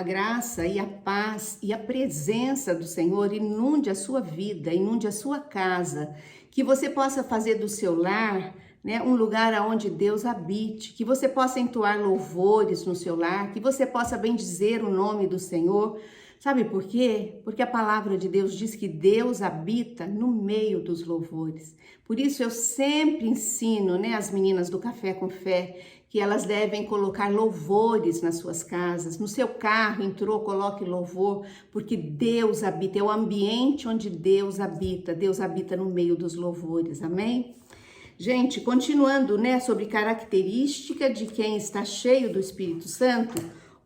a graça e a paz e a presença do Senhor inunde a sua vida, inunde a sua casa, que você possa fazer do seu lar, né, um lugar onde Deus habite, que você possa entoar louvores no seu lar, que você possa bendizer o nome do Senhor. Sabe por quê? Porque a palavra de Deus diz que Deus habita no meio dos louvores. Por isso eu sempre ensino, né, as meninas do Café com Fé, que elas devem colocar louvores nas suas casas. No seu carro, entrou, coloque louvor, porque Deus habita, é o ambiente onde Deus habita no meio dos louvores, amém? Gente, continuando, né, sobre característica de quem está cheio do Espírito Santo,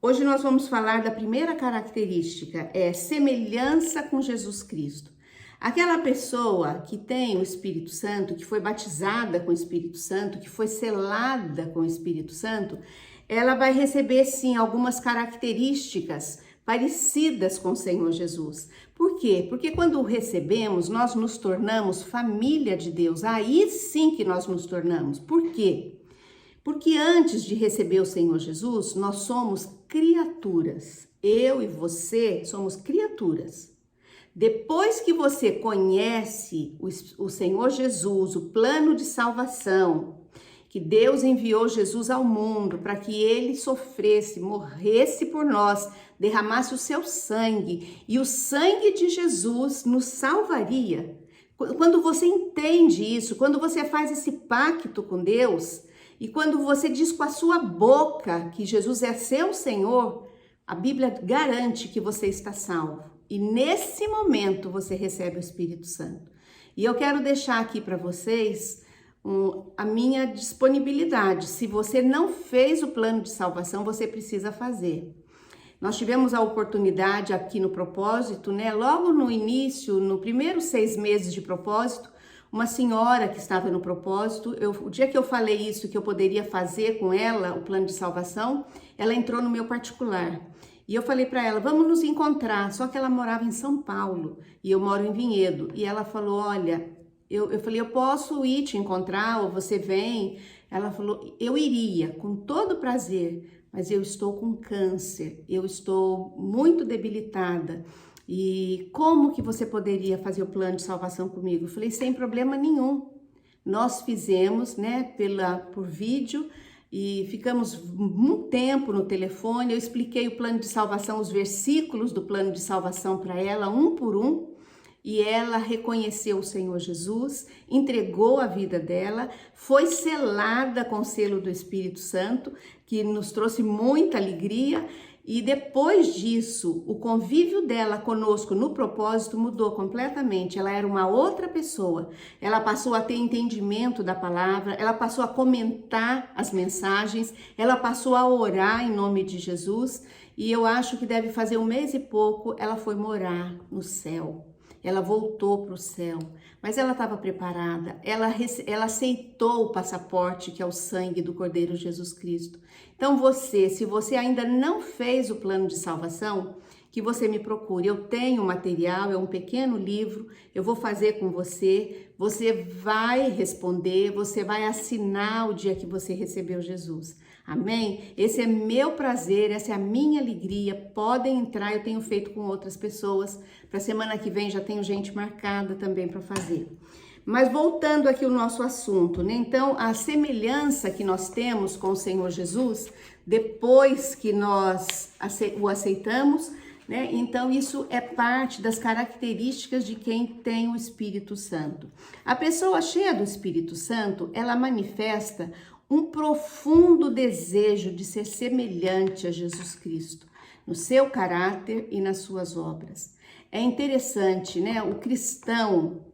hoje nós vamos falar da primeira característica, é semelhança com Jesus Cristo. Aquela pessoa que tem o Espírito Santo, que foi batizada com o Espírito Santo, que foi selada com o Espírito Santo, ela vai receber sim algumas características parecidas com o Senhor Jesus. Por quê? Porque quando o recebemos, nós nos tornamos família de Deus. Aí sim que nós nos tornamos. Por quê? Porque antes de receber o Senhor Jesus, nós somos criaturas. Eu e você somos criaturas. Depois que você conhece o Senhor Jesus, o plano de salvação, que Deus enviou Jesus ao mundo para que ele sofresse, morresse por nós, derramasse o seu sangue, e o sangue de Jesus nos salvaria. Quando você entende isso, quando você faz esse pacto com Deus, e quando você diz com a sua boca que Jesus é seu Senhor, a Bíblia garante que você está salvo. E nesse momento você recebe o Espírito Santo. E eu quero deixar aqui para vocês a minha disponibilidade. Se você não fez o plano de salvação, você precisa fazer. Nós tivemos a oportunidade aqui no propósito, né? Logo no início, no primeiro 6 meses de propósito, uma senhora que estava no propósito, o dia que eu falei isso, que eu poderia fazer com ela o plano de salvação, ela entrou no meu particular. E eu falei para ela, vamos nos encontrar, só que ela morava em São Paulo e eu moro em Vinhedo. E ela falou, olha, eu falei, eu posso ir te encontrar ou você vem? Ela falou, eu iria, com todo prazer, mas eu estou com câncer, eu estou muito debilitada. E como que você poderia fazer o plano de salvação comigo? Eu falei, sem problema nenhum. Nós fizemos, né, por vídeo, e ficamos um tempo no telefone. Eu expliquei o plano de salvação, os versículos do plano de salvação para ela, um por um, e ela reconheceu o Senhor Jesus, entregou a vida dela, foi selada com o selo do Espírito Santo, que nos trouxe muita alegria. E depois disso, o convívio dela conosco no propósito mudou completamente. Ela era uma outra pessoa. Ela passou a ter entendimento da palavra, ela passou a comentar as mensagens, ela passou a orar em nome de Jesus. E eu acho que deve fazer 1 mês e pouco, ela foi morar no céu. Ela voltou para o céu, mas ela estava preparada, ela aceitou o passaporte que é o sangue do Cordeiro Jesus Cristo. Então se você ainda não fez o plano de salvação, que você me procure. Eu tenho material, é um pequeno livro, eu vou fazer com você, você vai responder, você vai assinar o dia que você recebeu Jesus. Amém? Esse é meu prazer, essa é a minha alegria. Podem entrar, eu tenho feito com outras pessoas. Para semana que vem já tenho gente marcada também para fazer. Mas voltando aqui ao nosso assunto, né? Então, a semelhança que nós temos com o Senhor Jesus, depois que nós o aceitamos, né? Então, isso é parte das características de quem tem o Espírito Santo. A pessoa cheia do Espírito Santo, ela manifesta um profundo desejo de ser semelhante a Jesus Cristo, no seu caráter e nas suas obras. É interessante, né? O cristão,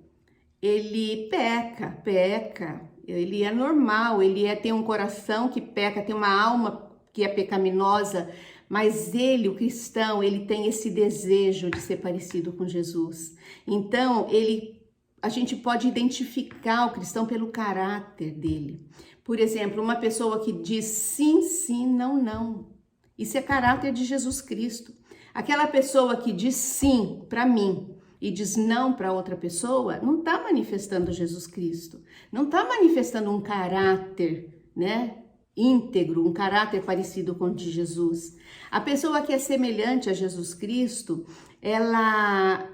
ele peca, ele é normal, tem um coração que peca, tem uma alma que é pecaminosa, mas o cristão, ele tem esse desejo de ser parecido com Jesus. Então, a gente pode identificar o cristão pelo caráter dele. Por exemplo, uma pessoa que diz sim, sim, não, não. Isso é caráter de Jesus Cristo. Aquela pessoa que diz sim para mim e diz não para outra pessoa, não está manifestando Jesus Cristo. Não está manifestando um caráter, né, íntegro, um caráter parecido com o de Jesus. A pessoa que é semelhante a Jesus Cristo, ela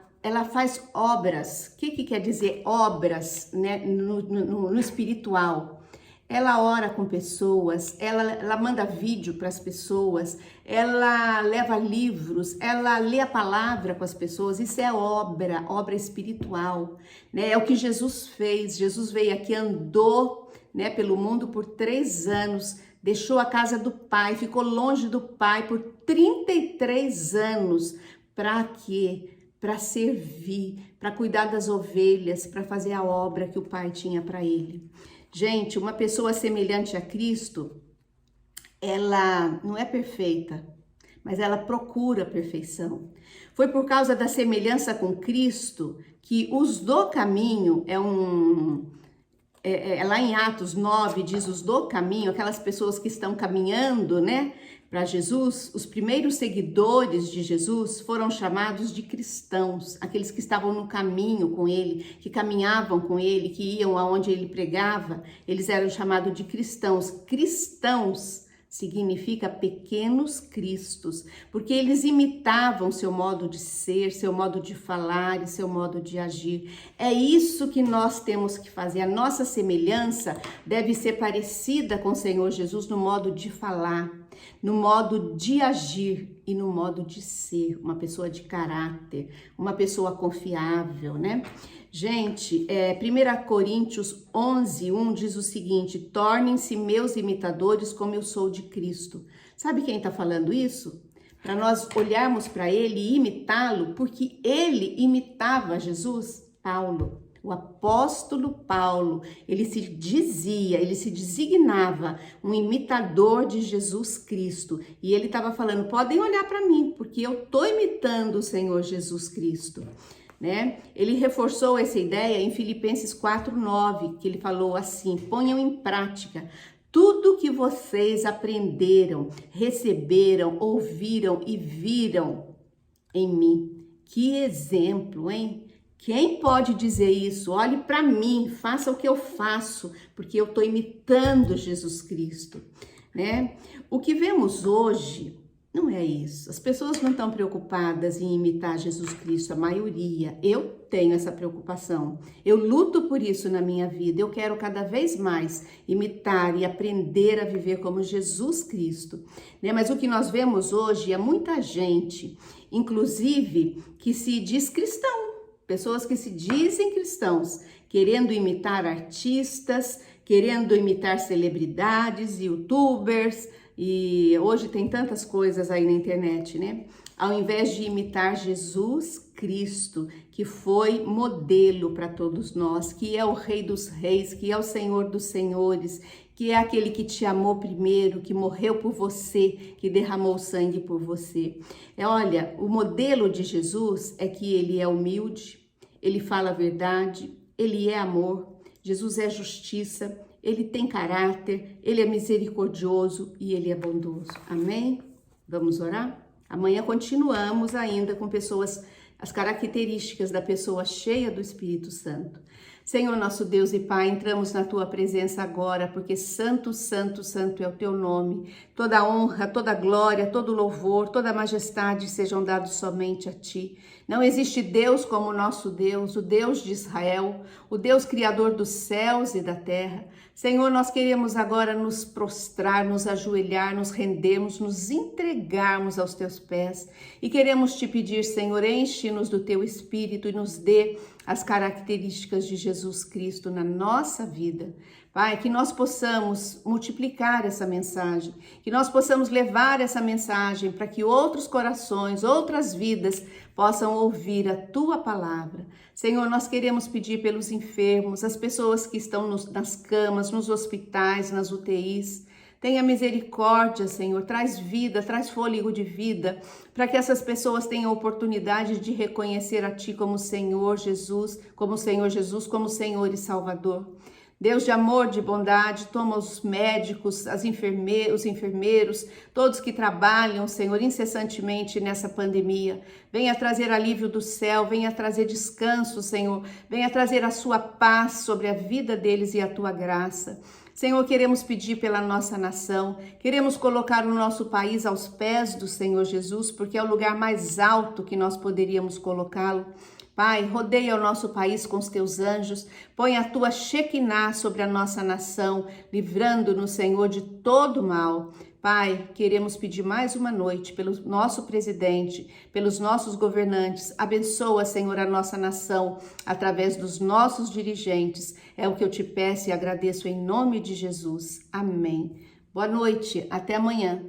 faz obras. O que quer dizer obras, né, no espiritual? Ela ora com pessoas, ela manda vídeo para as pessoas, ela leva livros, ela lê a palavra com as pessoas. Isso é obra espiritual, né? É o que Jesus fez. Jesus veio aqui, andou, né, pelo mundo por 3 anos, deixou a casa do Pai, ficou longe do Pai por 33 anos. Para quê? Para servir, para cuidar das ovelhas, para fazer a obra que o Pai tinha para ele. Gente, uma pessoa semelhante a Cristo, ela não é perfeita, mas ela procura a perfeição. Foi por causa da semelhança com Cristo que os do caminho, lá em Atos 9 diz os do caminho, aquelas pessoas que estão caminhando, né, para Jesus. Os primeiros seguidores de Jesus foram chamados de cristãos, aqueles que estavam no caminho com ele, que caminhavam com ele, que iam aonde ele pregava. Eles eram chamados de cristãos. Cristãos significa pequenos cristos, porque eles imitavam seu modo de ser, seu modo de falar e seu modo de agir. É isso que nós temos que fazer. A nossa semelhança deve ser parecida com o Senhor Jesus no modo de falar, no modo de agir e no modo de ser, uma pessoa de caráter, uma pessoa confiável, né? Gente, 1 Coríntios 11:1 diz o seguinte: tornem-se meus imitadores como eu sou de Cristo. Sabe quem está falando isso? Para nós olharmos para ele e imitá-lo, porque ele imitava Jesus. Paulo, o apóstolo Paulo, ele se designava um imitador de Jesus Cristo. E ele estava falando, podem olhar para mim, porque eu estou imitando o Senhor Jesus Cristo. Né? Ele reforçou essa ideia em Filipenses 4:9, que ele falou assim: ponham em prática tudo que vocês aprenderam, receberam, ouviram e viram em mim. Que exemplo, hein? Quem pode dizer isso? Olhe para mim, faça o que eu faço, porque eu estou imitando Jesus Cristo, né? O que vemos hoje não é isso. As pessoas não estão preocupadas em imitar Jesus Cristo, a maioria. Eu tenho essa preocupação. Eu luto por isso na minha vida. Eu quero cada vez mais imitar e aprender a viver como Jesus Cristo, né? Mas o que nós vemos hoje é muita gente, inclusive, que se diz cristão. Pessoas que se dizem cristãos, querendo imitar artistas, querendo imitar celebridades, youtubers, e hoje tem tantas coisas aí na internet, né? Ao invés de imitar Jesus Cristo, que foi modelo para todos nós, que é o Rei dos Reis, que é o Senhor dos Senhores, que é aquele que te amou primeiro, que morreu por você, que derramou sangue por você. Olha, o modelo de Jesus é que ele é humilde, ele fala a verdade, ele é amor, Jesus é justiça, ele tem caráter, ele é misericordioso e ele é bondoso. Amém? Vamos orar? Amanhã continuamos ainda com as características da pessoa cheia do Espírito Santo. Senhor nosso Deus e Pai, entramos na Tua presença agora, porque santo, santo, santo é o Teu nome. Toda honra, toda glória, todo louvor, toda majestade sejam dados somente a Ti. Não existe Deus como o nosso Deus, o Deus de Israel, o Deus criador dos céus e da terra. Senhor, nós queremos agora nos prostrar, nos ajoelhar, nos rendermos, nos entregarmos aos Teus pés. E queremos Te pedir, Senhor, enche-nos do Teu Espírito e nos dê as características de Jesus Cristo na nossa vida. Pai, que nós possamos multiplicar essa mensagem, que nós possamos levar essa mensagem para que outros corações, outras vidas possam ouvir a Tua palavra. Senhor, nós queremos pedir pelos enfermos, as pessoas que estão nas camas, nos hospitais, nas UTIs. Tenha misericórdia, Senhor, traz vida, traz fôlego de vida, para que essas pessoas tenham oportunidade de reconhecer a Ti como Senhor Jesus, como Senhor e Salvador. Deus de amor, de bondade, toma os médicos, os enfermeiros, todos que trabalham, Senhor, incessantemente nessa pandemia. Venha trazer alívio do céu, venha trazer descanso, Senhor. Venha trazer a sua paz sobre a vida deles e a tua graça. Senhor, queremos pedir pela nossa nação, queremos colocar o nosso país aos pés do Senhor Jesus, porque é o lugar mais alto que nós poderíamos colocá-lo. Pai, rodeia o nosso país com os teus anjos, põe a tua Shekinah sobre a nossa nação, livrando-nos, Senhor, de todo mal. Pai, queremos pedir mais uma noite pelo nosso presidente, pelos nossos governantes. Abençoa, Senhor, a nossa nação através dos nossos dirigentes. É o que eu te peço e agradeço em nome de Jesus. Amém. Boa noite, até amanhã.